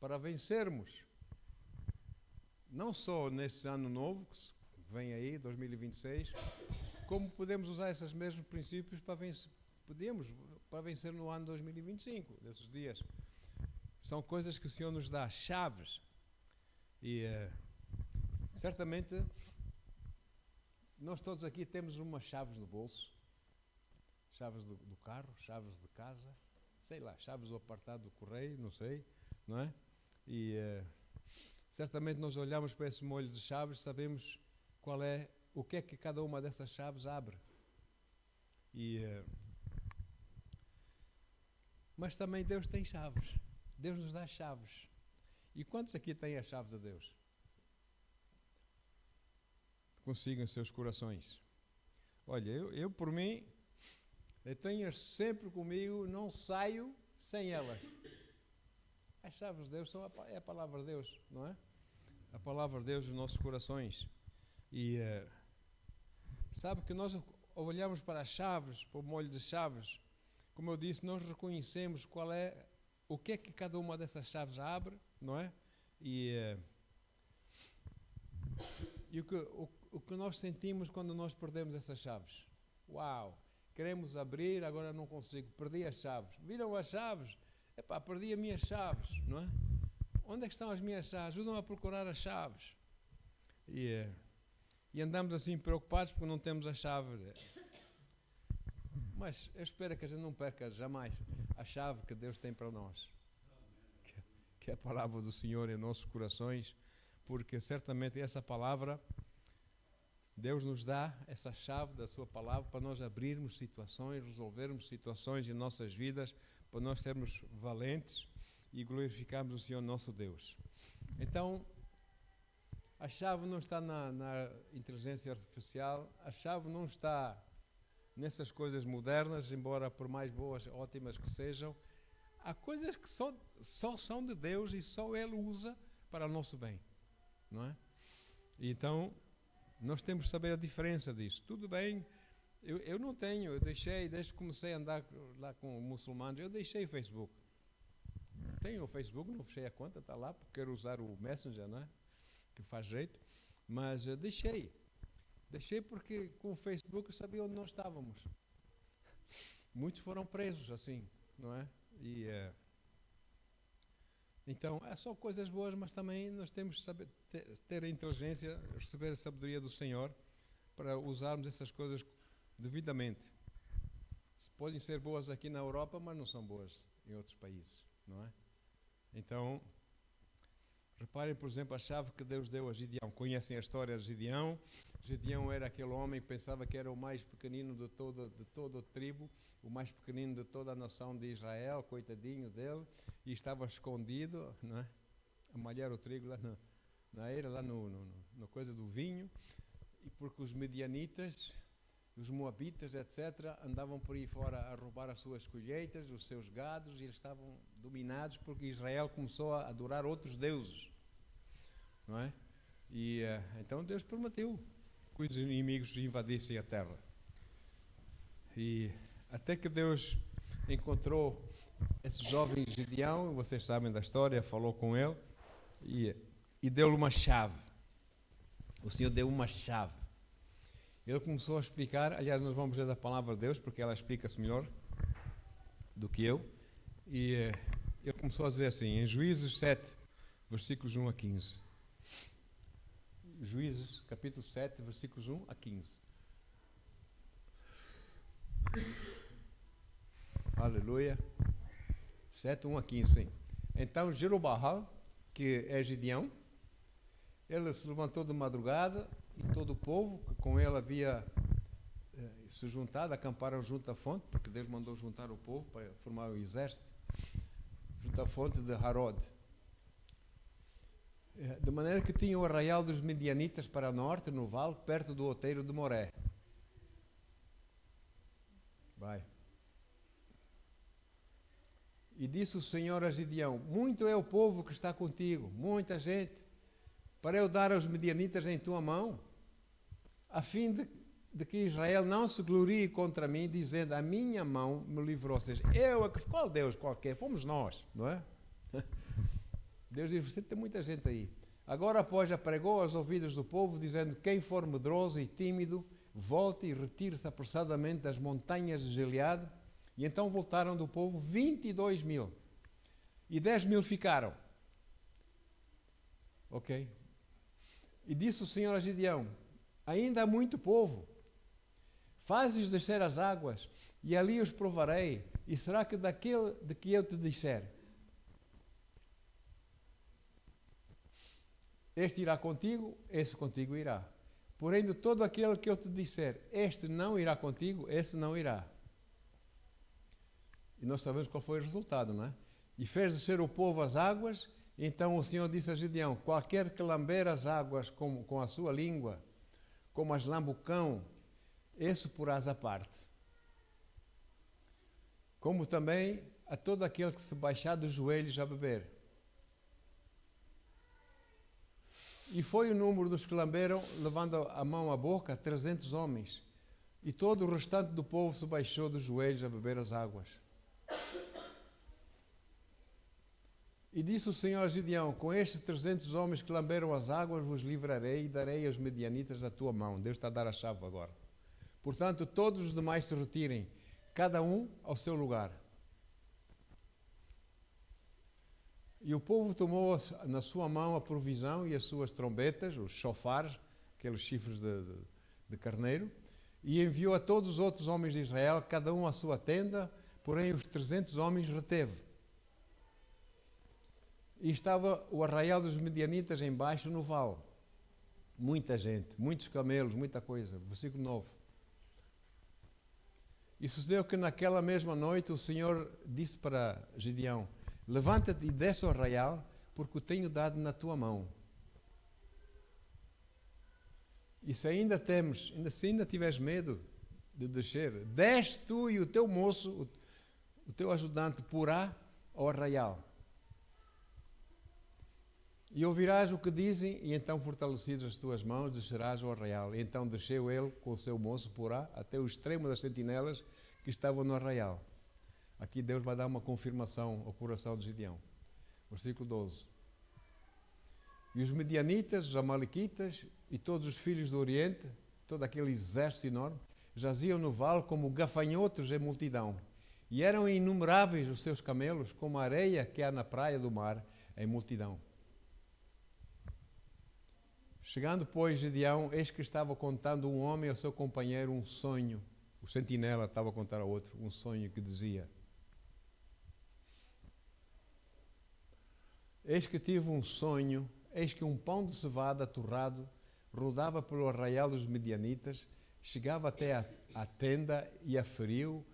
para vencermos, não só nesse ano novo, que vem aí, 2026, como podemos usar esses mesmos princípios para vencer no ano 2025, desses dias. São coisas que o Senhor nos dá, chaves. E certamente nós todos aqui temos umas chaves no bolso, chaves do carro, chaves de casa, sei lá, chaves do apartado do correio, não sei, não é? E certamente nós olhamos para esse molho de chaves, sabemos o que é que cada uma dessas chaves abre. Mas também Deus tem chaves. Deus nos dá chaves. E quantos aqui têm as chaves de Deus? Consigam seus corações. Olha, eu por mim, eu tenho-as sempre comigo, não saio sem elas. As chaves de Deus é a palavra de Deus, não é? A palavra de Deus nos nossos corações. E sabe que nós olhamos para as chaves, para o molho de chaves, como eu disse, nós reconhecemos o que é que cada uma dessas chaves abre, não é? E o que nós sentimos quando nós perdemos essas chaves? Uau! Queremos abrir, agora não consigo, perdi as chaves. Viram as chaves? Epá, perdi as minhas chaves, não é? Onde é que estão as minhas chaves? Ajudam a procurar as chaves. E andamos assim preocupados porque não temos a chave. Mas eu espero que a gente não perca jamais a chave que Deus tem para nós. Que é a palavra do Senhor em nossos corações, porque certamente essa palavra, Deus nos dá essa chave da sua palavra para nós abrirmos situações, resolvermos situações em nossas vidas, para nós sermos valentes e glorificarmos o Senhor nosso Deus. Então, a chave não está na inteligência artificial, a chave não está nessas coisas modernas, embora por mais boas, ótimas que sejam. Há coisas que só são de Deus e só Ele usa para o nosso bem, não é? Então, nós temos que saber a diferença disso. Tudo bem, eu não tenho, desde que comecei a andar lá com muçulmanos, eu deixei o Facebook. Tenho o Facebook, não fechei a conta, está lá, porque quero usar o Messenger, não é? Que faz jeito, mas deixei porque com o Facebook eu sabia onde nós estávamos. Muitos foram presos assim, não é? Então, é só coisas boas, mas também nós temos que saber ter a inteligência, receber a sabedoria do Senhor para usarmos essas coisas devidamente. Podem ser boas aqui na Europa, mas não são boas em outros países, não é? Então, reparem, por exemplo, a chave que Deus deu a Gideão. Conhecem a história de Gideão? Gideão era aquele homem que pensava que era o mais pequenino de toda a tribo, o mais pequenino de toda a nação de Israel, coitadinho dele, e estava escondido, não é? A malhar o trigo lá na eira, lá no coisa do vinho, e porque os medianitas, os moabitas, etc., andavam por aí fora a roubar as suas colheitas, os seus gados, e eles estavam dominados porque Israel começou a adorar outros deuses, não é? E então Deus prometeu que os inimigos invadissem a terra. E até que Deus encontrou esse jovem Gideão, vocês sabem da história, falou com ele e deu-lhe uma chave. O Senhor deu uma chave. Ele começou a explicar, aliás, nós vamos ler da palavra de Deus, porque ela explica-se melhor do que eu. E ele começou a dizer assim, em Juízes 7, versículos 1 a 15. Juízes, capítulo 7, versículos 1 a 15. Aleluia. 7, 1 a 15, sim. Então, Jeroboão, que é Gideão, ele se levantou de madrugada e todo o povo que com ele havia se juntado, acamparam junto à fonte, porque Deus mandou juntar o povo para formar o exército, junto à fonte de Harod. De maneira que tinha o arraial dos Midianitas para norte, no vale, perto do outeiro de Moré. Vai. E disse o Senhor a Gideão, muito é o povo que está contigo, muita gente, para eu dar aos Midianitas em tua mão, a fim de que Israel não se glorie contra mim, dizendo, a minha mão me livrou. Ou seja, qual Deus qualquer? Fomos nós, não é? Deus diz, você tem muita gente aí. Agora, pois, apregou aos ouvidos do povo, dizendo, quem for medroso e tímido, volte e retire-se apressadamente das montanhas de Gileade. E então voltaram do povo 22.000. E 10.000 ficaram. Ok? E disse o Senhor a Gideão, ainda há muito povo. Faze-os descer as águas, e ali os provarei. E será que daquele de que eu te disser, este irá contigo, esse contigo irá. Porém, de todo aquele que eu te disser, este não irá contigo, esse não irá. E nós sabemos qual foi o resultado, não é? E fez descer o povo às águas, então o Senhor disse a Gideão, qualquer que lamber as águas com a sua língua, como as lambe o cão, esse porás à parte. Como também a todo aquele que se baixar dos joelhos a beber. E foi o número dos que lamberam, levando a mão à boca, 300 homens. E todo o restante do povo se baixou dos joelhos a beber as águas. E disse o Senhor a Gideão, com estes 300 homens que lamberam as águas, vos livrarei e darei aos medianitas da tua mão. Deus está a dar a chave agora. Portanto, todos os demais se retirem, cada um ao seu lugar. E o povo tomou na sua mão a provisão e as suas trombetas, os chofares, aqueles chifres de carneiro, e enviou a todos os outros homens de Israel, cada um à sua tenda, porém os 300 homens reteve. E estava o arraial dos medianitas embaixo no vale. Muita gente, muitos camelos, muita coisa. Versículo 9. E sucedeu que naquela mesma noite o Senhor disse para Gideão, levanta-te e desce ao arraial, porque o tenho dado na tua mão. E se ainda tiveres medo de descer, desce tu e o teu moço, o teu ajudante, porá ao arraial. E ouvirás o que dizem, e então fortalecidas as tuas mãos, descerás ao arraial. E então desceu ele com o seu moço, porá, até o extremo das sentinelas que estavam no arraial. Aqui Deus vai dar uma confirmação ao coração de Gideão. Versículo 12. E os medianitas, os amalequitas e todos os filhos do Oriente, todo aquele exército enorme, jaziam no vale como gafanhotos em multidão. E eram inumeráveis os seus camelos, como a areia que há na praia do mar, em multidão. Chegando, pois, Gideão, eis que estava contando um homem ao seu companheiro um sonho. O sentinela estava a contar ao outro um sonho que dizia: eis que tive um sonho, eis que um pão de cevada torrado rodava pelo arraial dos medianitas, chegava até à tenda e a feriu,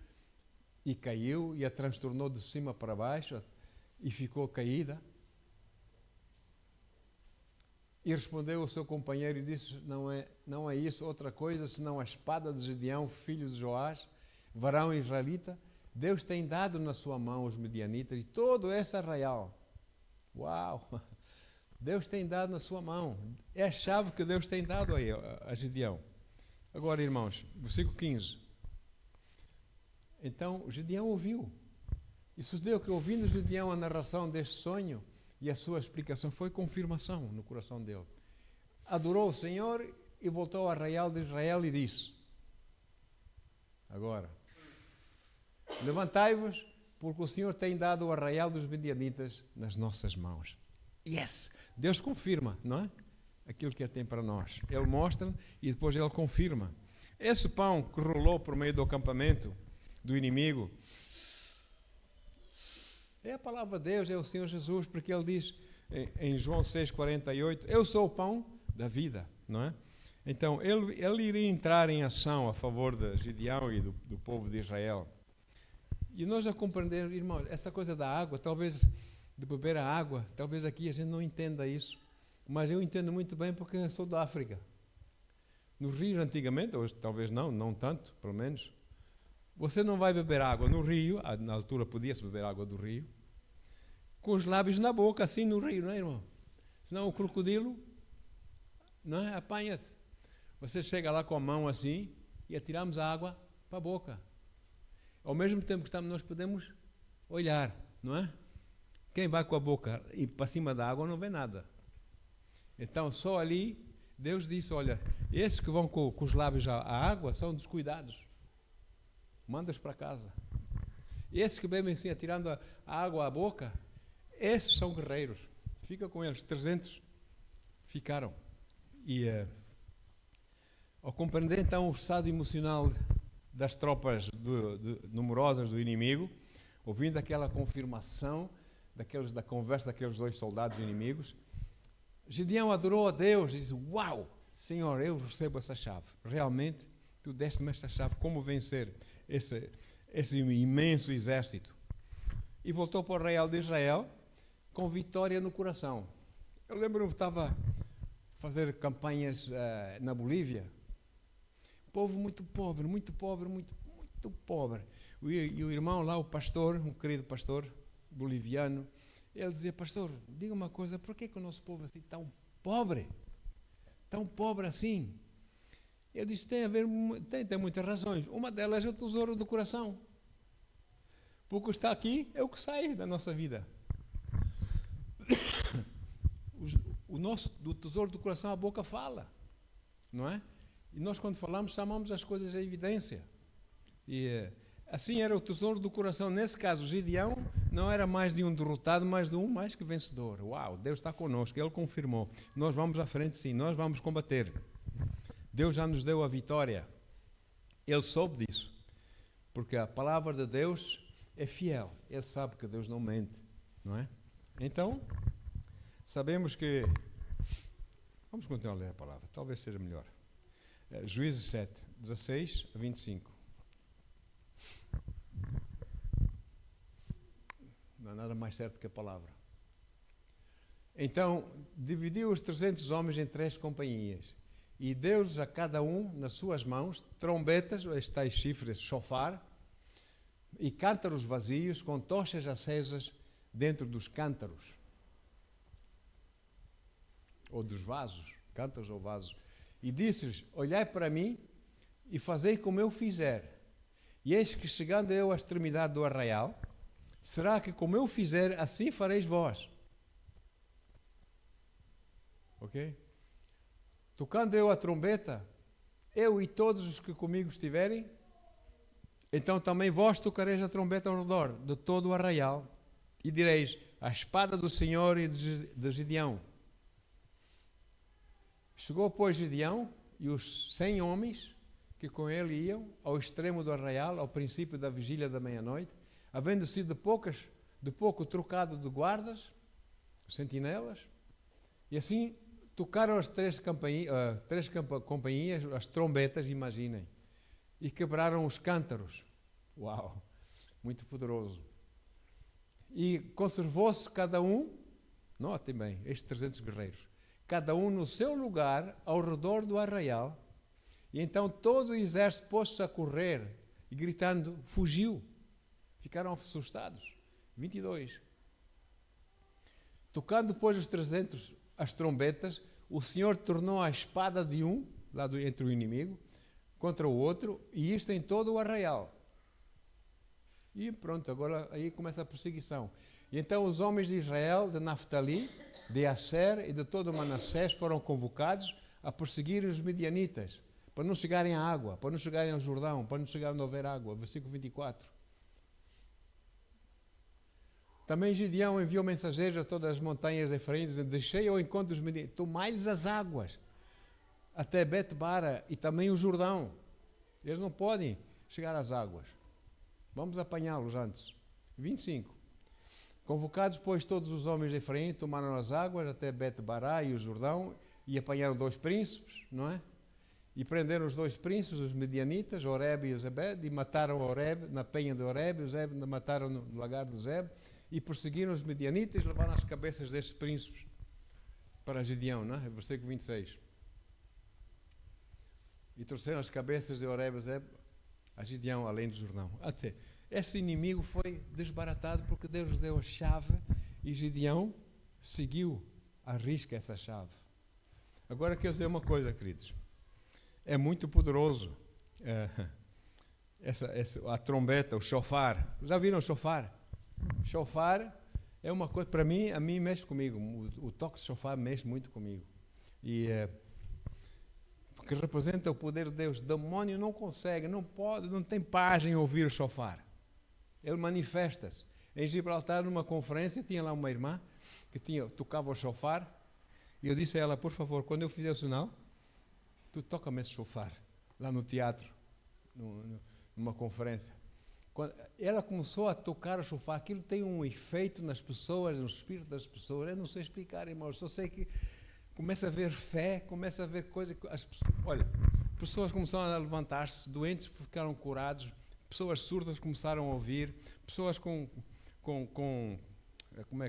e caiu, e a transtornou de cima para baixo, e ficou caída. E respondeu o seu companheiro e disse: não é isso outra coisa, senão a espada de Gideão, filho de Joás, varão israelita. Deus tem dado na sua mão os medianitas e todo esse arraial. Uau! Deus tem dado na sua mão. É a chave que Deus tem dado aí a Gideão. Agora, irmãos, versículo 15. Então, Gideão ouviu. E sucedeu que, ouvindo Gideão a narração deste sonho e a sua explicação, foi confirmação no coração dele. Adorou o Senhor e voltou ao arraial de Israel e disse: agora, levantai-vos, porque o Senhor tem dado o arraial dos medianitas nas nossas mãos. Yes! Deus confirma, não é? Aquilo que Ele tem para nós. Ele mostra e depois Ele confirma. Esse pão que rolou por meio do acampamento do inimigo é a palavra de Deus, é o Senhor Jesus, porque Ele diz em João 6,48, eu sou o pão da vida, não é? Então, ele iria entrar em ação a favor de Gideão e do povo de Israel. E nós já compreendemos, irmãos, essa coisa da água, talvez de beber a água, talvez aqui a gente não entenda isso, mas eu entendo muito bem porque sou da África. Nos rios antigamente, hoje talvez não tanto, pelo menos, você não vai beber água no rio, na altura podia-se beber água do rio, com os lábios na boca, assim no rio, não é, irmão? Senão o crocodilo, não é? Apanha-te. Você chega lá com a mão assim e atiramos a água para a boca. Ao mesmo tempo que nós podemos olhar, não é? Quem vai com a boca para cima da água não vê nada. Então, só ali, Deus disse, olha, esses que vão com os lábios à água são descuidados. Manda-os para casa. Esses que bebem assim, atirando a água à boca, esses são guerreiros. Fica com eles. 300 ficaram. E ao compreender então o estado emocional das tropas numerosas do inimigo, ouvindo aquela confirmação da conversa daqueles 2 soldados inimigos, Gideão adorou a Deus e disse, uau, Senhor, eu recebo essa chave. Realmente, tu deste-me essa chave, como vencer esse imenso exército. E voltou para o real de Israel com vitória no coração. Eu lembro que estava a fazer campanhas na Bolívia. Povo muito pobre, muito pobre, muito pobre. E o irmão lá, o pastor, um querido pastor boliviano, ele dizia, pastor, diga uma coisa, por que o nosso povo é assim tão pobre? Tão pobre assim? Eu disse, tem muitas razões. Uma delas é o tesouro do coração. Porque o que está aqui é o que sai da nossa vida. Do tesouro do coração a boca fala, não é? E nós quando falamos, chamamos as coisas à evidência. E assim era o tesouro do coração. Nesse caso, Gideão não era mais de um derrotado, mas de um mais que vencedor. Uau, Deus está conosco, Ele confirmou. Nós vamos à frente sim, nós vamos combater. Deus já nos deu a vitória. Ele soube disso. Porque a palavra de Deus é fiel. Ele sabe que Deus não mente, não é? Então, sabemos que... Vamos continuar a ler a palavra, talvez seja melhor. Juízes 7, 16 a 25. Não há nada mais certo que a palavra. Então, dividiu os 300 homens em 3 companhias e deu-lhes a cada um, nas suas mãos, trombetas, estes tais chifres, chofar, e cântaros vazios com tochas acesas dentro dos cântaros. Ou dos vasos, cântaros ou vasos. E disse-lhes, olhai para mim e fazei como eu fizer. E eis que chegando eu à extremidade do arraial, será que como eu fizer, assim fareis vós. Ok? Tocando eu a trombeta, eu e todos os que comigo estiverem, então também vós tocareis a trombeta ao redor de todo o arraial, e direis, a espada do Senhor e de Gideão. Chegou, pois, Gideão e os 100 homens que com ele iam ao extremo do arraial, ao princípio da vigília da meia-noite, havendo sido de pouco trocado de guardas, sentinelas, e assim tocaram as 3 companhias, as trombetas, imaginem, e quebraram os cântaros. Uau! Muito poderoso. E conservou-se cada um, notem bem, estes 300 guerreiros, cada um no seu lugar, ao redor do arraial, e então todo o exército pôs-se a correr, e gritando, fugiu. Ficaram assustados. 22. Tocando depois os 300 as trombetas, o Senhor tornou a espada de um, lá entre o inimigo, contra o outro, e isto em todo o arraial. E pronto, agora aí começa a perseguição. E então os homens de Israel, de Naftali, de Asser e de todo Manassés foram convocados a perseguir os midianitas, para não chegarem à água, para não chegarem ao Jordão, para não chegarem a não haver água. Versículo 24. Também Gideão enviou mensageiros a todas as montanhas de Efraim, dizendo, deixei ao encontro dos midianitas, tomai-lhes as águas, até Bet-bara e também o Jordão. Eles não podem chegar às águas. Vamos apanhá-los antes. 25. Convocados, pois, todos os homens de Efraim, tomaram as águas até Bet-bara e o Jordão, e apanharam 2 príncipes, não é? E prenderam os 2 príncipes, os medianitas, Oreb e Zebed, e mataram Oreb na penha de Oreb, e o Zeb mataram no lagar de Zeb, e perseguiram os medianitas e levaram as cabeças destes príncipes para Gideão, não é? Versículo 26. E trouxeram as cabeças de Oreb e Zeb a Gideão, além do Jordão. Até esse inimigo foi desbaratado porque Deus deu a chave e Gideão seguiu à risca essa chave. Agora quero dizer uma coisa, queridos. É muito poderoso a trombeta, o chofar. Já viram o chofar? Chofar É uma coisa, para mim, a mim mexe comigo. O toque de chofar mexe muito comigo. Porque representa o poder de Deus. O demônio não consegue, não pode, não tem paz em ouvir o chofar. Ele manifesta-se. Em Gibraltar, numa conferência, tinha lá uma irmã que tocava o chofar, e eu disse a ela, por favor, quando eu fizer o sinal, tu toca-me esse chofar, lá no teatro, numa conferência. Quando ela começou a tocar o chofar, aquilo tem um efeito nas pessoas, no espírito das pessoas, eu não sei explicar, irmãos, só sei que começa a haver fé, começa a haver coisas, olha, pessoas começaram a levantar-se, doentes ficaram curados, pessoas surdas começaram a ouvir, pessoas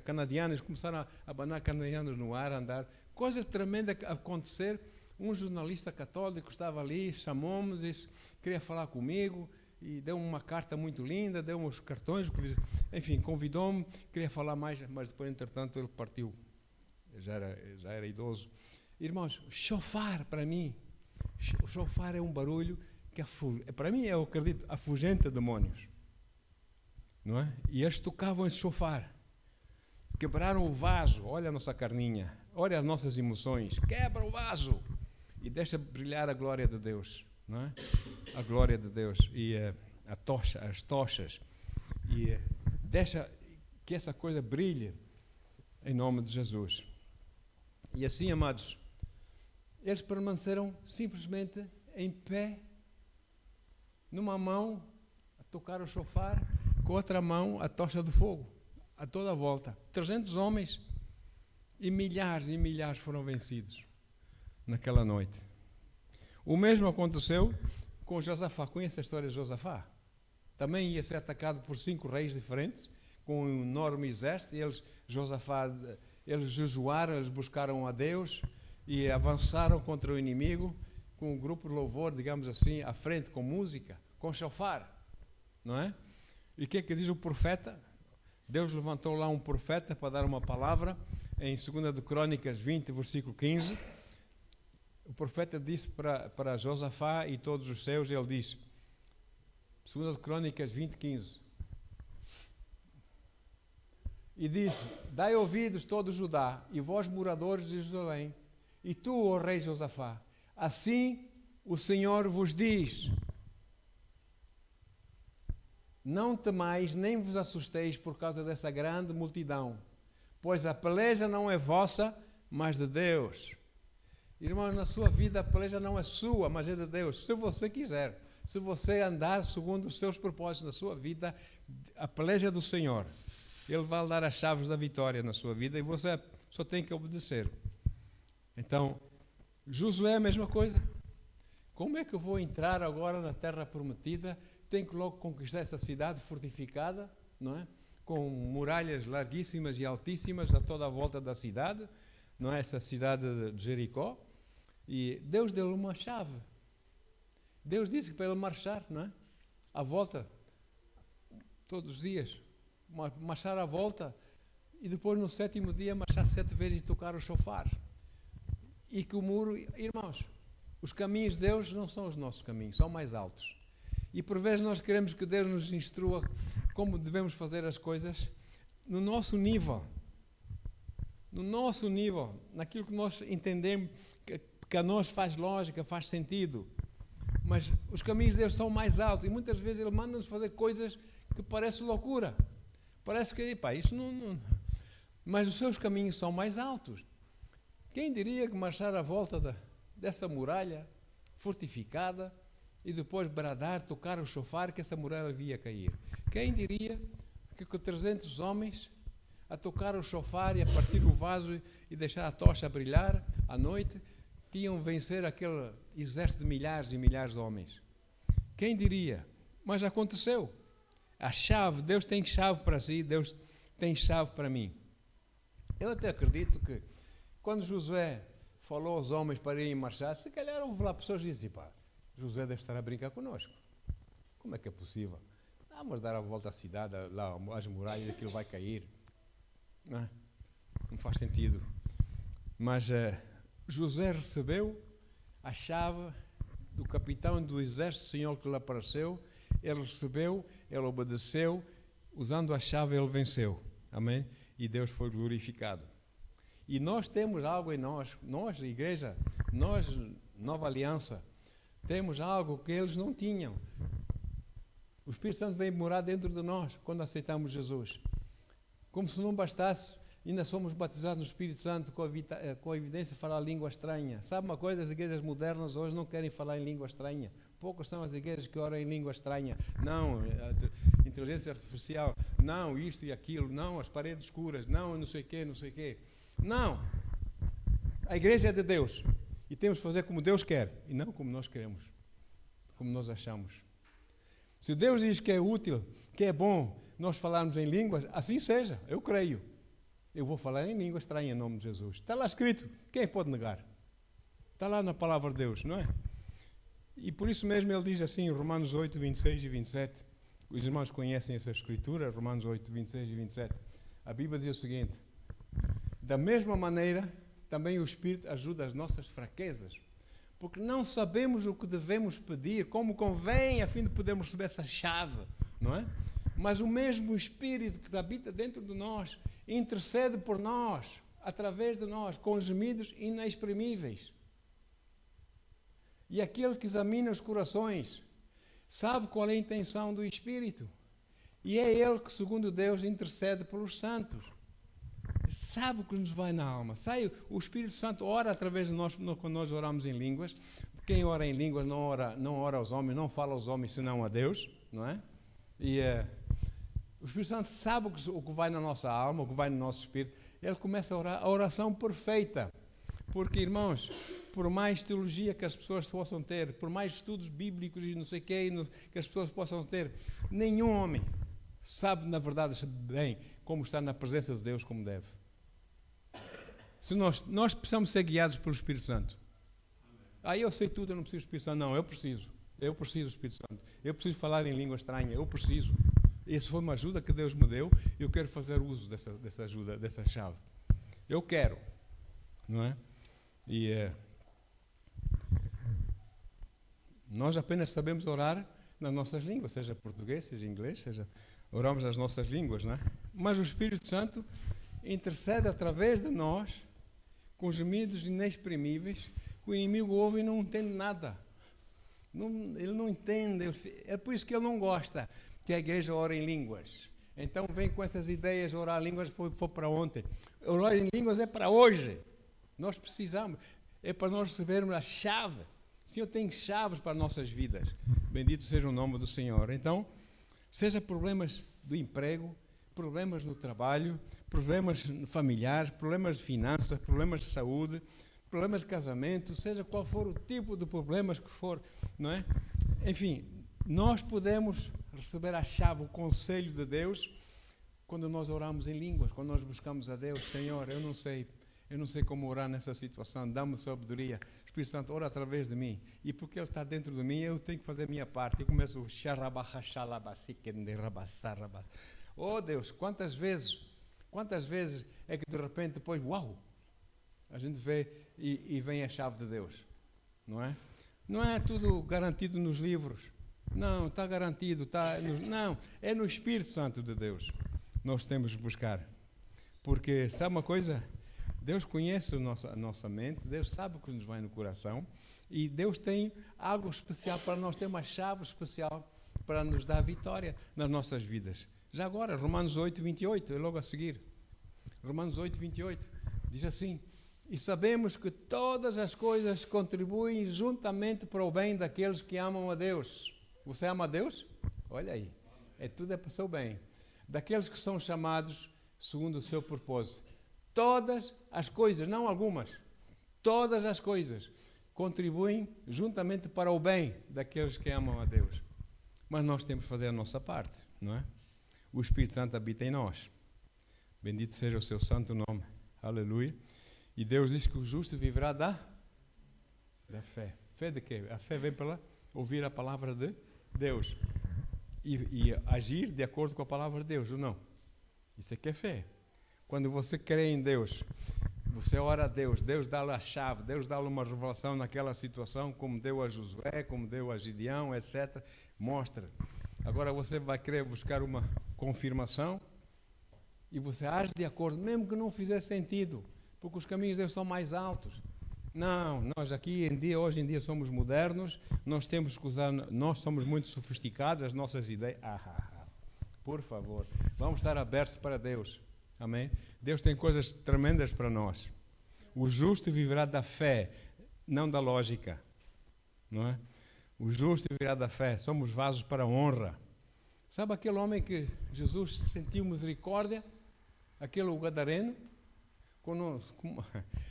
canadianos começaram a abanar canadianos no ar, a andar, coisa tremenda a acontecer. Um jornalista católico estava ali, chamou-me, disse, queria falar comigo, e deu uma carta muito linda, deu uns cartões, enfim, convidou-me, queria falar mais, mas depois, entretanto, ele partiu, já era idoso. Irmãos, chofar para mim, o chofar é um barulho que, para mim, eu acredito, afugenta demônios. Não é? E eles tocavam esse chofar, quebraram o vaso, olha a nossa carninha, olha as nossas emoções, quebra o vaso e deixa brilhar a glória de Deus, não é? A glória de Deus e as tochas, e deixa que essa coisa brilhe em nome de Jesus. E assim, amados, eles permaneceram simplesmente em pé, numa mão a tocar o chofar, com outra mão a tocha de fogo, a toda a volta. 300 homens e milhares foram vencidos naquela noite. O mesmo aconteceu com Josafá. Conhece a história de Josafá? Também ia ser atacado por 5 reis diferentes, com um enorme exército, e eles jejuaram, eles buscaram a Deus e avançaram contra o inimigo com um grupo de louvor, digamos assim, à frente, com música, com chofar, não é? E o que é que diz o profeta? Deus levantou lá um profeta para dar uma palavra, em 2 de Crônicas 20, versículo 15. O profeta disse para Josafá e todos os seus, ele disse, 2 de Crônicas 20, 15, e disse, dai ouvidos todo Judá, e vós moradores de Jerusalém, e tu, ó rei Josafá, assim o Senhor vos diz, não temais, nem vos assusteis por causa dessa grande multidão, pois a peleja não é vossa, mas de Deus. Irmãos, na sua vida a peleja não é sua, mas é de Deus, se você quiser. Se você andar segundo os seus propósitos na sua vida, a peleja é do Senhor. Ele vai dar as chaves da vitória na sua vida e você só tem que obedecer. Então, Josué é a mesma coisa. Como é que eu vou entrar agora na terra prometida? Tenho que logo conquistar essa cidade fortificada, não é? Com muralhas larguíssimas e altíssimas a toda a volta da cidade, não é? Essa cidade de Jericó. E Deus deu-lhe uma chave. Deus disse para ele marchar, não é? À volta, todos os dias, marchar à volta, e depois no 7º dia marchar 7 vezes e tocar o chofar. E que o muro, irmãos, os caminhos de Deus não são os nossos caminhos, são mais altos. E por vezes nós queremos que Deus nos instrua como devemos fazer as coisas no nosso nível. No nosso nível, naquilo que nós entendemos, que a nós faz lógica, faz sentido. Mas os caminhos de Deus são mais altos e muitas vezes Ele manda-nos fazer coisas que parecem loucura. Parece que, isso não... Mas os seus caminhos são mais altos. Quem diria que marchar à volta dessa muralha fortificada e depois bradar, tocar o chofar, que essa muralha via cair? Quem diria que com 300 homens a tocar o chofar e a partir o vaso e deixar a tocha brilhar à noite, que iam vencer aquele exército de milhares e milhares de homens? Quem diria? Mas aconteceu. A chave, Deus tem chave para si, Deus tem chave para mim. Eu até acredito que quando Josué falou aos homens para irem marchar, se calhar houve lá pessoas que dizem, Josué deve estar a brincar connosco. Como é que é possível? Vamos dar a volta à cidade, lá às muralhas, aquilo vai cair. Não faz sentido. Mas Josué recebeu a chave do capitão do exército, o Senhor que lhe apareceu. Ele recebeu, ele obedeceu, usando a chave ele venceu. Amém? e Deus foi glorificado. E nós temos algo em nós, igreja, nós, Nova Aliança, temos algo que eles não tinham. O Espírito Santo veio morar dentro de nós quando aceitamos Jesus. Como se não bastasse, ainda somos batizados no Espírito Santo com a evidência de falar língua estranha. Sabe uma coisa? As igrejas modernas hoje não querem falar em língua estranha. Poucas são as igrejas que oram em língua estranha. Não, inteligência artificial. Não, isto e aquilo. Não, as paredes escuras. Não, não sei o quê, não sei o quê. Não. A igreja é de Deus. E temos que fazer como Deus quer. E não como nós queremos. Como nós achamos. Se Deus diz que é útil, que é bom nós falarmos em línguas, assim seja. Eu creio. Eu vou falar em língua estranha em nome de Jesus. Está lá escrito. Quem pode negar? Está lá na palavra de Deus, não é? E por isso mesmo ele diz assim, em Romanos 8, 26 e 27. Os irmãos conhecem essa escritura, Romanos 8, 26 e 27. A Bíblia diz o seguinte: da mesma maneira, também o Espírito ajuda as nossas fraquezas, porque não sabemos o que devemos pedir, como convém, a fim de podermos receber essa chave, não é? Mas o mesmo Espírito que habita dentro de nós intercede por nós, através de nós, com gemidos inexprimíveis. E aquele que examina os corações sabe qual é a intenção do Espírito. E é Ele que, segundo Deus, intercede pelos santos. Sabe o que nos vai na alma. O Espírito Santo ora através de nós quando nós oramos em línguas. Quem ora em línguas não ora aos homens, não fala aos homens senão a Deus, não é? E o Espírito Santo sabe o que vai na nossa alma, o que vai no nosso espírito. Ele começa a orar a oração perfeita. Porque, irmãos, por mais teologia que as pessoas possam ter, por mais estudos bíblicos e não sei o que as pessoas possam ter, nenhum homem sabe, na verdade, bem como estar na presença de Deus como deve. Se nós precisamos ser guiados pelo Espírito Santo. Eu sei tudo, eu não preciso do Espírito Santo. Não, eu preciso do Espírito Santo. Eu preciso falar em língua estranha, eu preciso. Essa foi uma ajuda que Deus me deu e eu quero fazer uso dessa ajuda, dessa chave. Eu quero, não é? E nós apenas sabemos orar nas nossas línguas, seja português, seja inglês, oramos nas nossas línguas, não é? Mas o Espírito Santo intercede através de nós, com gemidos inexprimíveis, que o inimigo ouve e não entende nada. Ele não entende, é por isso que ele não gosta que a igreja ore em línguas. Então vem com essas ideias, orar em línguas foi para ontem. Orar em línguas é para hoje. Nós precisamos, é para nós recebermos a chave. O Senhor tem chaves para nossas vidas. Bendito seja o nome do Senhor. Então, seja problemas do emprego, problemas no trabalho, problemas familiares, problemas de finanças, problemas de saúde, problemas de casamento, seja qual for o tipo de problemas que for, não é? Enfim, nós podemos receber a chave, o conselho de Deus, quando nós oramos em línguas, quando nós buscamos a Deus. Senhor, eu não sei como orar nessa situação, dá-me sabedoria. Espírito Santo, ora através de mim. E porque Ele está dentro de mim, eu tenho que fazer a minha parte. Eu começo oh Deus, quantas vezes é que de repente depois, uau, a gente vê e vem a chave de Deus, não é? Não é tudo garantido nos livros. Não, está garantido, não, é no Espírito Santo de Deus. Nós temos de buscar. Porque, sabe uma coisa? Deus conhece a nossa mente, Deus sabe o que nos vai no coração e Deus tem algo especial para nós, tem uma chave especial para nos dar vitória nas nossas vidas. Já agora, Romanos 8, 28, é logo a seguir. Romanos 8, 28, diz assim: e sabemos que todas as coisas contribuem juntamente para o bem daqueles que amam a Deus. Você ama a Deus? Olha aí, tudo é para o seu bem. Daqueles que são chamados segundo o seu propósito. Todas as coisas, não algumas, todas as coisas contribuem juntamente para o bem daqueles que amam a Deus. Mas nós temos que fazer a nossa parte, não é? O Espírito Santo habita em nós. Bendito seja o seu santo nome. Aleluia. E Deus diz que o justo viverá da fé. Fé de quê? A fé vem para ouvir a palavra de Deus e agir de acordo com a palavra de Deus, ou não? Isso é que é fé. Quando você crê em Deus, você ora a Deus, Deus dá-lhe a chave, Deus dá-lhe uma revelação naquela situação, como deu a Josué, como deu a Gideão, etc. Mostra. Agora você vai querer buscar uma confirmação, E você age de acordo, mesmo que não fizer sentido, porque os caminhos de Deus são mais altos. Não, nós aqui hoje em dia somos modernos, nós temos que usar, nós somos muito sofisticados, as nossas ideias. Por favor, vamos estar abertos para Deus. Amém? Deus tem coisas tremendas para nós. O justo viverá da fé, não da lógica. Não é? O justo viverá da fé. Somos vasos para a honra. Sabe aquele homem que Jesus sentiu misericórdia? Aquele gadareno?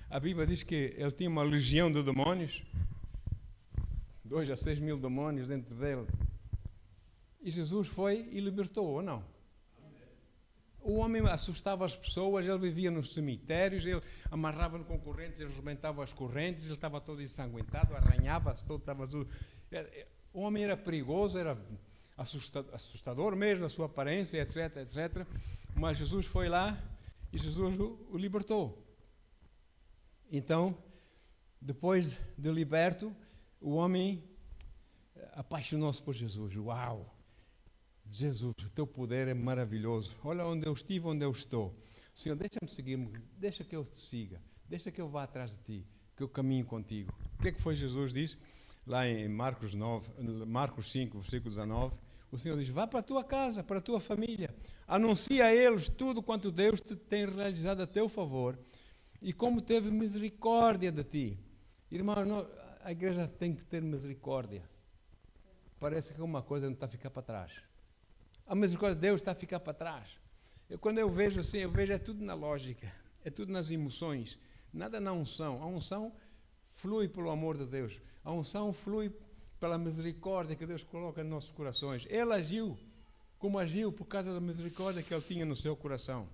A Bíblia diz que ele tinha uma legião de demônios. 2 a 6 mil demônios dentro dele. E Jesus foi e libertou, ou não? O homem assustava as pessoas, ele vivia nos cemitérios, ele amarrava-no com correntes, ele rebentava as correntes, ele estava todo ensanguentado, arranhava-se todo, estava azul. O homem era perigoso, era assustador mesmo, a sua aparência, etc, etc. Mas Jesus foi lá e Jesus o libertou. Então, depois de liberto, o homem apaixonou-se por Jesus. Uau! Jesus, o teu poder é maravilhoso. Olha onde eu estive, onde eu estou. Senhor, deixa-me seguir-me, deixa que eu te siga, deixa que eu vá atrás de ti, que eu caminhe contigo. O que é que foi Jesus disse? Lá em Marcos 5, versículo 19, o Senhor diz, vá para a tua casa, para a tua família, anuncia a eles tudo quanto Deus te tem realizado a teu favor e como teve misericórdia de ti. Irmão, a igreja tem que ter misericórdia. Parece que uma coisa não está a ficar para trás. A misericórdia de Deus está a ficar para trás. Quando eu vejo assim, eu vejo é tudo na lógica, é tudo nas emoções, nada na unção. A unção flui pelo amor de Deus. A unção flui pela misericórdia que Deus coloca nos nossos corações. Ele agiu como agiu por causa da misericórdia que ele tinha no seu coração,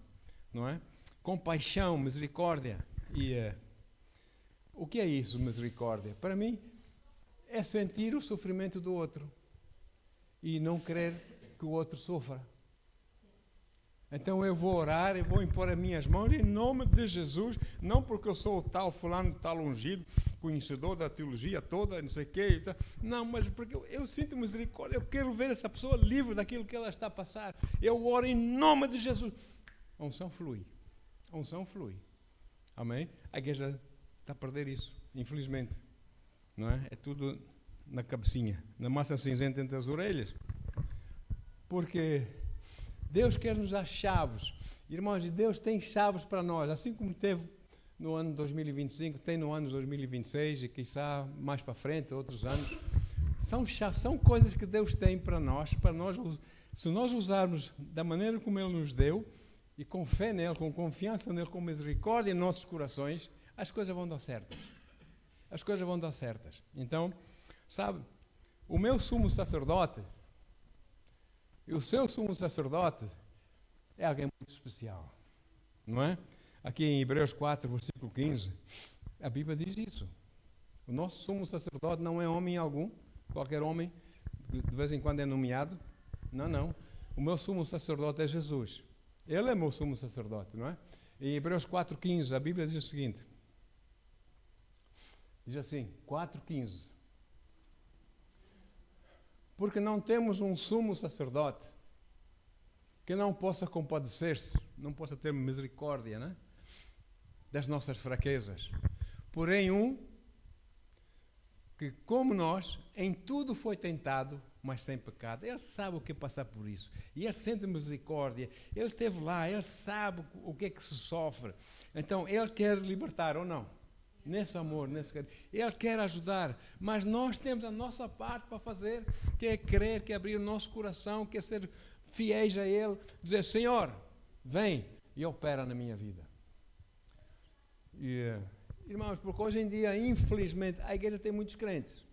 não é? Compaixão, misericórdia. E o que é isso, misericórdia? Para mim, é sentir o sofrimento do outro e não querer que o outro sofra. Então eu vou orar, eu vou impor as minhas mãos em nome de Jesus, não porque eu sou o tal fulano, tal ungido, conhecedor da teologia toda, não sei o quê, não, mas porque eu sinto misericórdia, eu quero ver essa pessoa livre daquilo que ela está a passar. Eu oro em nome de Jesus. A unção flui. A unção flui. Amém? A igreja está a perder isso, infelizmente. Não é? É tudo na cabecinha, na massa cinzenta entre as orelhas. Porque Deus quer nos dar chaves. Irmãos, e Deus tem chaves para nós, assim como teve no ano 2025, tem no ano 2026 e quiçá mais para frente, outros anos. São coisas que Deus tem para nós, se nós usarmos da maneira como Ele nos deu, e com fé nele, com confiança nele, com misericórdia em nossos corações, as coisas vão dar certas. As coisas vão dar certas. Então, sabe, o meu sumo sacerdote e o seu sumo sacerdote é alguém muito especial, não é? Aqui em Hebreus 4, versículo 15, a Bíblia diz isso. O nosso sumo sacerdote não é homem algum, qualquer homem, de vez em quando é nomeado. Não, não. O meu sumo sacerdote é Jesus. Ele é meu sumo sacerdote, não é? Em Hebreus 4, 15, a Bíblia diz o seguinte. Diz assim, 4,15. Porque não temos um sumo sacerdote que não possa compadecer-se, não possa ter misericórdia, né, das nossas fraquezas. Porém, que, como nós, em tudo foi tentado, mas sem pecado. Ele sabe o que é passar por isso. E ele sente misericórdia. Ele esteve lá, ele sabe o que é que se sofre. Então, ele quer libertar ou não? Nesse amor, nesse carinho. Ele quer ajudar, mas nós temos a nossa parte para fazer, que é crer, que é abrir o nosso coração, que é ser fiéis a Ele, dizer, Senhor, vem e opera na minha vida. E, irmãos, porque hoje em dia, infelizmente, a igreja tem muitos crentes.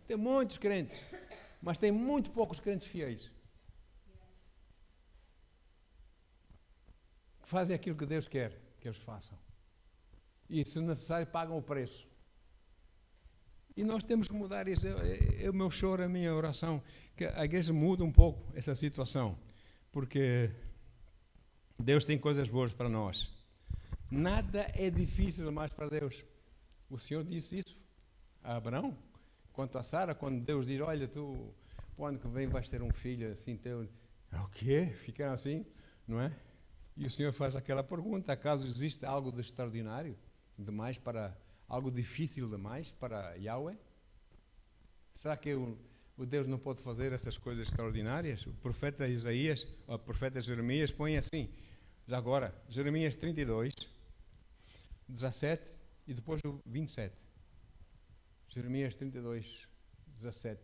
Tem muitos crentes, mas tem muito poucos crentes fiéis. Que fazem aquilo que Deus quer que eles façam. E, se necessário, pagam o preço. E nós temos que mudar isso. É o meu choro, a minha oração, que a igreja muda um pouco essa situação. Porque Deus tem coisas boas para nós. Nada é difícil demais para Deus. O Senhor disse isso a Abraão. Quanto a Sara, quando Deus diz, olha, tu, o ano que vem vais ter um filho assim teu. O quê? Ficaram assim, não é? E o Senhor faz aquela pergunta: acaso existe algo de extraordinário demais para, algo difícil demais para Yahweh? Será que o Deus não pode fazer essas coisas extraordinárias? O profeta Isaías, o profeta Jeremias põe assim, já agora, Jeremias 32, 17 e depois o 27. Jeremias 32, 17.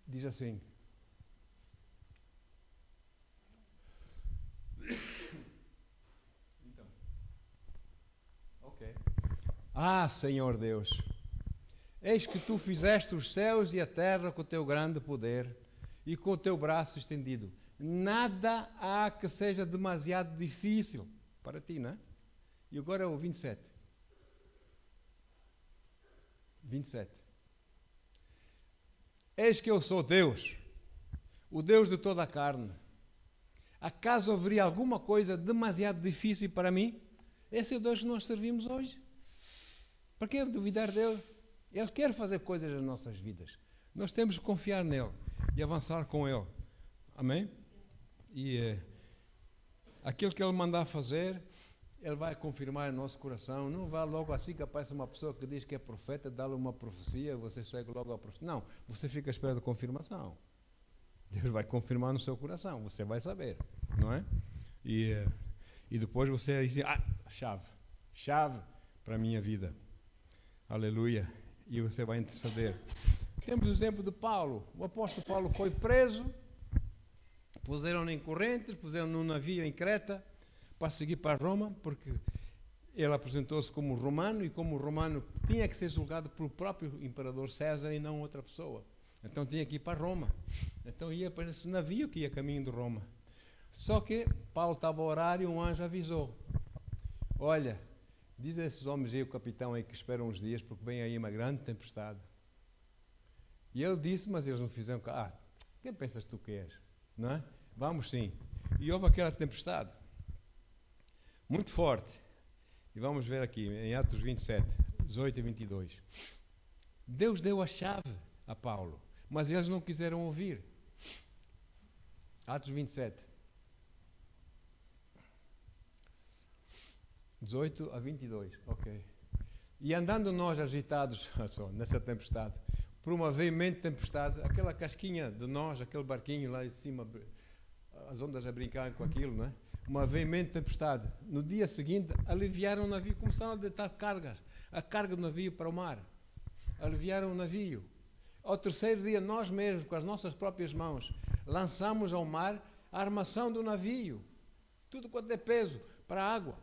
Diz assim: então, ok. Ah, Senhor Deus, eis que tu fizeste os céus e a terra com o teu grande poder e com o teu braço estendido. Nada há que seja demasiado difícil para ti, não é? E agora o 27. 27. Eis que eu sou Deus, o Deus de toda a carne. Acaso haveria alguma coisa demasiado difícil para mim? Esse é o Deus que nós servimos hoje. Para que duvidar dele? Ele quer fazer coisas nas nossas vidas. Nós temos que confiar nele e avançar com ele. Amém? E aquilo que ele mandar fazer, ele vai confirmar no nosso coração. Não vá logo assim que aparece uma pessoa que diz que é profeta, dá-lhe uma profecia, você chega logo à profecia. Não, você fica à espera da confirmação. Deus vai confirmar no seu coração, você vai saber, não é? E depois você diz, chave para a minha vida. Aleluia. E você vai interceder. Temos o exemplo de Paulo. O apóstolo Paulo foi preso, puseram-no em correntes, puseram-no num navio em Creta para seguir para Roma, porque ele apresentou-se como romano, e como romano tinha que ser julgado pelo próprio imperador César e não outra pessoa. Então tinha que ir para Roma. Então ia para esse navio que ia a caminho de Roma. Só que Paulo estava a orar e um anjo avisou: olha, diz a esses homens aí, o capitão aí, que esperam uns dias, porque vem aí uma grande tempestade. E ele disse, mas eles não fizeram. Quem pensas tu que és? Não é? Vamos sim. E houve aquela tempestade muito forte. E vamos ver aqui, em Atos 27, 18 e 22. Deus deu a chave a Paulo, mas eles não quiseram ouvir. Atos 27, 18 a 22, ok. E andando nós agitados, nessa tempestade, por uma veemente tempestade, aquela casquinha de nós, aquele barquinho lá em cima, as ondas a brincar com aquilo, não é? Uma veemente tempestade. No dia seguinte, aliviaram o navio, começaram a deitar cargas, a carga do navio para o mar. Aliviaram o navio. Ao terceiro dia, nós mesmos, com as nossas próprias mãos, lançamos ao mar a armação do navio. Tudo quanto é peso, para a água.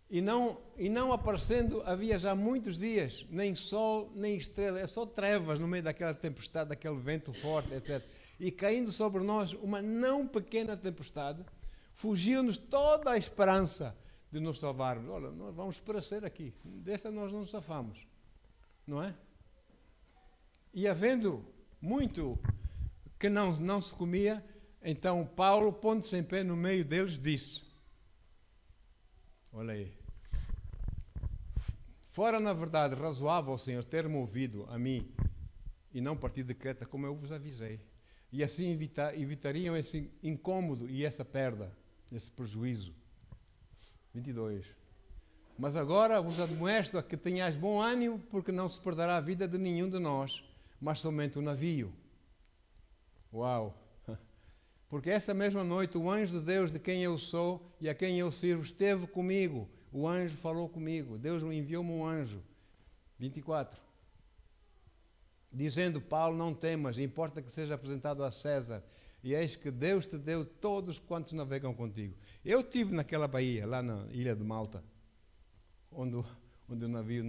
E não aparecendo, havia já muitos dias, nem sol, nem estrela, é só trevas no meio daquela tempestade, daquele vento forte, etc. E caindo sobre nós uma não pequena tempestade, fugiu-nos toda a esperança de nos salvarmos. Olha, nós vamos perecer aqui, desta nós não nos safamos, não é? E havendo muito que não se comia, então Paulo, pondo-se em pé no meio deles, disse: olha aí, fora na verdade razoável, Senhor, ter-me ouvido a mim e não partir de Creta, como eu vos avisei. E assim evitariam esse incômodo e essa perda, esse prejuízo. 22. Mas agora vos admoesto a que tenhais bom ânimo, porque não se perderá a vida de nenhum de nós, mas somente o navio. Uau! Porque esta mesma noite o anjo de Deus, de quem eu sou e a quem eu sirvo, esteve comigo. O anjo falou comigo. Deus enviou-me um anjo. 24. Dizendo: Paulo, não temas, importa que seja apresentado a César. E eis que Deus te deu todos quantos navegam contigo. Eu estive naquela baía, lá na ilha de Malta, onde o navio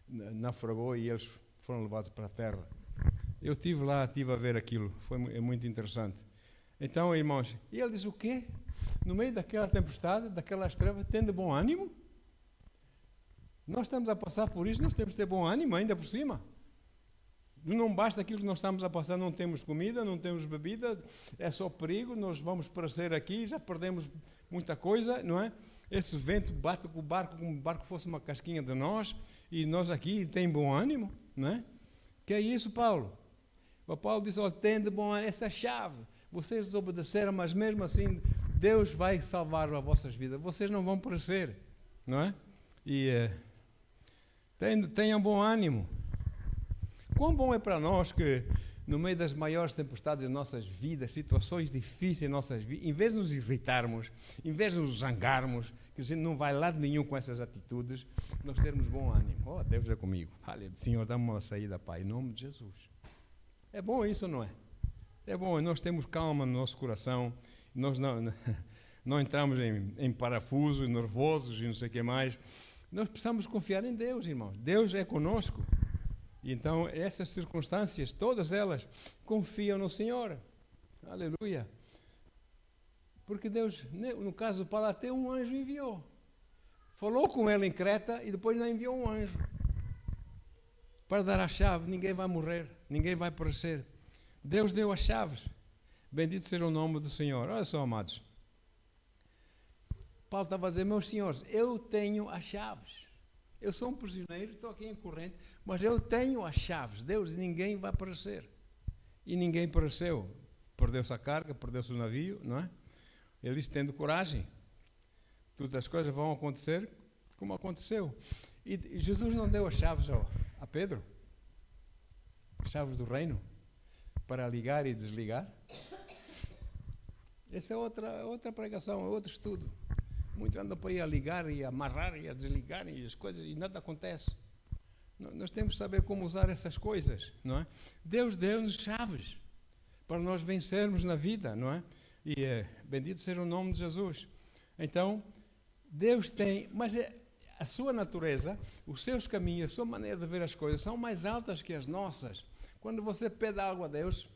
naufragou e eles foram levados para a terra. Eu estive lá, estive a ver aquilo. É muito interessante. Então, irmãos, e ele diz o quê? No meio daquela tempestade, daquelas trevas, tendo bom ânimo? Nós estamos a passar por isso, nós temos que ter bom ânimo ainda por cima. Não basta aquilo que nós estamos a passar, não temos comida, não temos bebida, é só perigo, nós vamos perecer aqui, já perdemos muita coisa, não é? Esse vento bate com o barco como se o barco fosse uma casquinha de nós, e nós aqui tem bom ânimo, não é? Que é isso, Paulo? O Paulo disse: olha, tem de bom ânimo, essa é a chave. Vocês desobedeceram, mas mesmo assim Deus vai salvar as vossas vidas. Vocês não vão perecer, não é? E tenham bom ânimo. Quão bom é para nós que no meio das maiores tempestades das nossas vidas, situações difíceis em nossas vidas, em vez de nos irritarmos, em vez de nos zangarmos, que a gente não vai lado nenhum com essas atitudes, nós termos bom ânimo. Oh, Deus é comigo. Aleluia. Senhor, dá-me uma saída, Pai, em nome de Jesus. É bom isso, não é? É bom, nós temos calma no nosso coração, nós não entramos em parafusos, nervosos e não sei o que mais. Nós precisamos confiar em Deus, irmãos. Deus é conosco. Então, essas circunstâncias, todas elas, confiam no Senhor. Aleluia. Porque Deus, no caso do Paulo, até um anjo enviou. Falou com ele em Creta e depois não enviou um anjo para dar a chave. Ninguém vai morrer, ninguém vai perecer. Deus deu as chaves. Bendito seja o nome do Senhor. Olha só, amados. Paulo estava a dizer, meus senhores, eu tenho as chaves. Eu sou um prisioneiro, estou aqui em corrente, mas eu tenho as chaves. Deus, ninguém vai perecer. E ninguém pereceu. Perdeu-se a carga, perdeu-se o navio, não é? Eles tendo coragem. Todas as coisas vão acontecer como aconteceu. E Jesus não deu as chaves a Pedro? As chaves do reino? Para ligar e desligar? Essa é outra pregação, é outro estudo. Muitos andam para ir a ligar e a amarrar e a desligar e as coisas, e nada acontece. Nós temos que saber como usar essas coisas, não é? Deus deu-nos chaves para nós vencermos na vida, não é? E bendito seja o nome de Jesus. Então, Deus tem, mas a sua natureza, os seus caminhos, a sua maneira de ver as coisas são mais altas que as nossas. Quando você pede algo a Deus,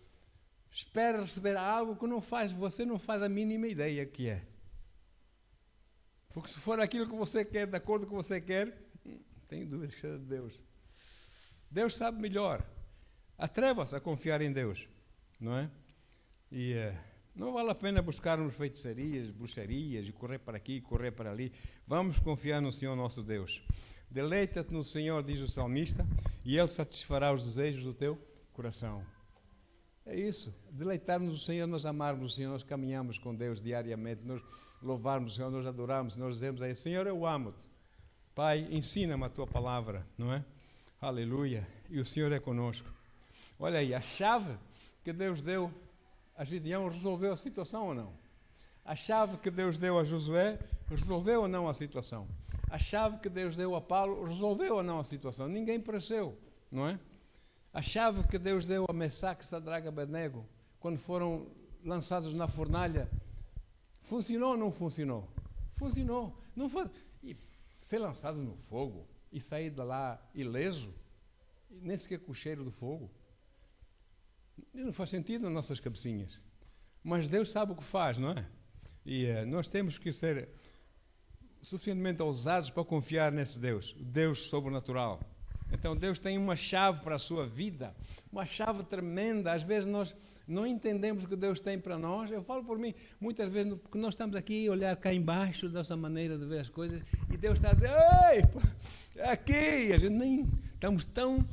espera receber algo que você não faz a mínima ideia que é. Porque se for aquilo que você quer, de acordo com o que você quer, tenho dúvidas que seja de Deus. Deus sabe melhor. Atreva-se a confiar em Deus, não é? E não vale a pena buscarmos feitiçarias, bruxarias, e correr para aqui, correr para ali. Vamos confiar no Senhor nosso Deus. Deleita-te no Senhor, diz o salmista, e Ele satisfará os desejos do teu coração. É isso. Deleitar-nos no Senhor, nós amarmos o Senhor, nós caminhamos com Deus diariamente, nós louvarmos o Senhor, nós adoramos, nós dizemos a Ele, Senhor, eu amo-te. Pai, ensina-me a Tua palavra, não é? Aleluia. E o Senhor é conosco. Olha aí, a chave que Deus deu a Gideão resolveu a situação ou não? A chave que Deus deu a Josué resolveu ou não a situação? A chave que Deus deu a Paulo resolveu ou não a situação? Ninguém pereceu, não é? A chave que Deus deu a Mesaque, Sadraque e Abednego, quando foram lançados na fornalha, funcionou ou não funcionou? Funcionou. Não foi, e ser lançado no fogo e sair de lá ileso, nem sequer com o cheiro do fogo. Não faz sentido nas nossas cabecinhas. Mas Deus sabe o que faz, não é? E nós temos que ser suficientemente ousados para confiar nesse Deus, o Deus sobrenatural. Então Deus tem uma chave para a sua vida, uma chave tremenda. Às vezes nós não entendemos o que Deus tem para nós. Eu falo por mim, muitas vezes, porque nós estamos aqui a olhar cá embaixo dessa maneira de ver as coisas, e Deus está a dizer, ei, aqui, a gente nem estamos tão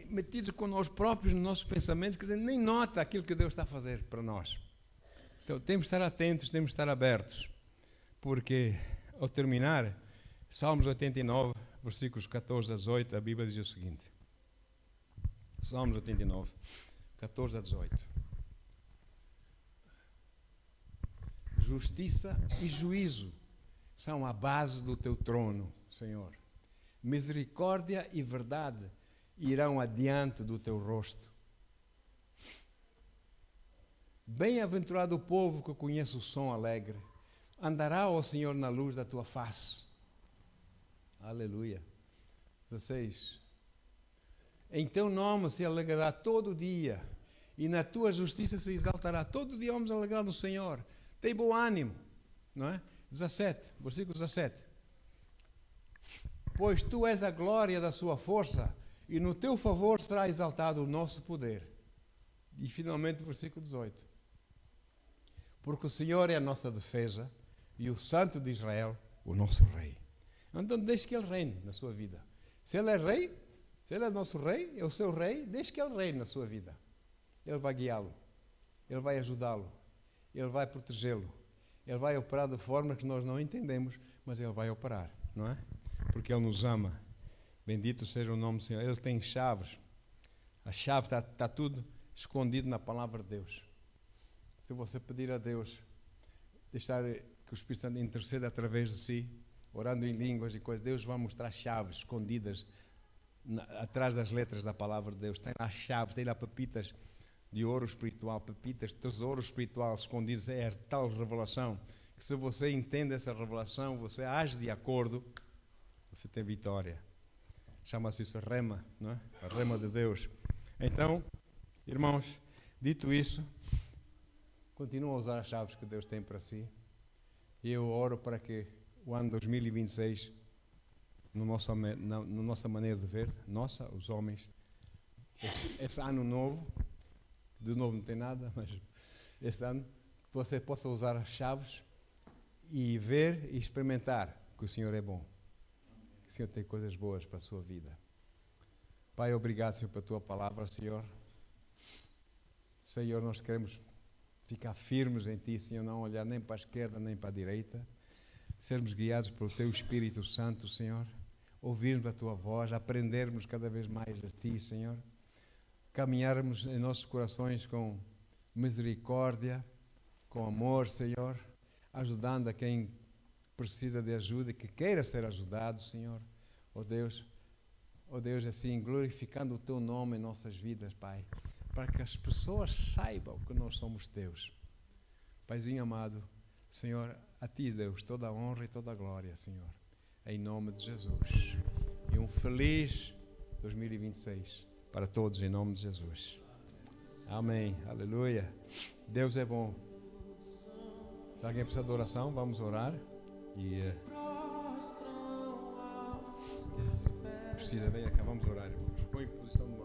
metidos com nós próprios, nos nossos pensamentos, que a gente nem nota aquilo que Deus está a fazer para nós. Então temos que estar atentos, temos que estar abertos, porque ao terminar, Salmos 89, versículos 14 a 18, a Bíblia diz o seguinte. Salmos 89, 14 a 18. Justiça e juízo são a base do teu trono, Senhor. Misericórdia e verdade irão adiante do teu rosto. Bem-aventurado o povo que conhece o som alegre. Andará, ó Senhor, na luz da tua face. Aleluia. 16. Em teu nome se alegrará todo dia, e na tua justiça se exaltará. Todo dia vamos alegrar no Senhor. Tem bom ânimo, não é? 17, versículo 17. Pois tu és a glória da sua força, e no teu favor será exaltado o nosso poder. E finalmente, versículo 18. Porque o Senhor é a nossa defesa, e o Santo de Israel, o nosso Rei. Então deixe que Ele reine na sua vida. Se Ele é Rei, se Ele é nosso Rei, é o seu Rei, deixe que Ele reine na sua vida. Ele vai guiá-lo. Ele vai ajudá-lo, Ele vai protegê-lo, Ele vai operar de forma que nós não entendemos, mas Ele vai operar, não é? Porque Ele nos ama. Bendito seja o nome do Senhor. Ele tem chaves. A chave está tudo escondido na palavra de Deus. Se você pedir a Deus, deixar que o Espírito Santo interceda através de si, orando em línguas e coisas, Deus vai mostrar chaves escondidas atrás das letras da palavra de Deus. Tem lá chaves, tem lá pepitas de ouro espiritual, pepitas de tesouro espiritual escondidos. É tal revelação que, se você entende essa revelação, você age de acordo, você tem vitória. Chama-se isso rema, não é? A rema de Deus. Então, irmãos, dito isso, continua a usar as chaves que Deus tem para si. E eu oro para que o ano 2026, na nossa maneira de ver, os homens, esse ano novo, de novo não tem nada, mas esse ano, que você possa usar as chaves e ver e experimentar que o Senhor é bom. Que o Senhor tem coisas boas para a sua vida. Pai, obrigado, Senhor, pela tua palavra, Senhor. Senhor, nós queremos ficar firmes em ti, Senhor, não olhar nem para a esquerda nem para a direita. Sermos guiados pelo teu Espírito Santo, Senhor. Ouvirmos a tua voz, aprendermos cada vez mais de ti, Senhor. Caminharmos em nossos corações com misericórdia, com amor, Senhor, ajudando a quem precisa de ajuda e que queira ser ajudado, Senhor. Oh Deus, assim, glorificando o teu nome em nossas vidas, Pai, para que as pessoas saibam que nós somos teus. Paizinho amado, Senhor, a ti, Deus, toda a honra e toda a glória, Senhor, em nome de Jesus. E um feliz 2026 para todos, em nome de Jesus. Amém. Aleluia. Deus é bom. Se alguém precisa de oração, vamos orar. E precisa, vem cá, vamos orar, irmãos. Põe em posição de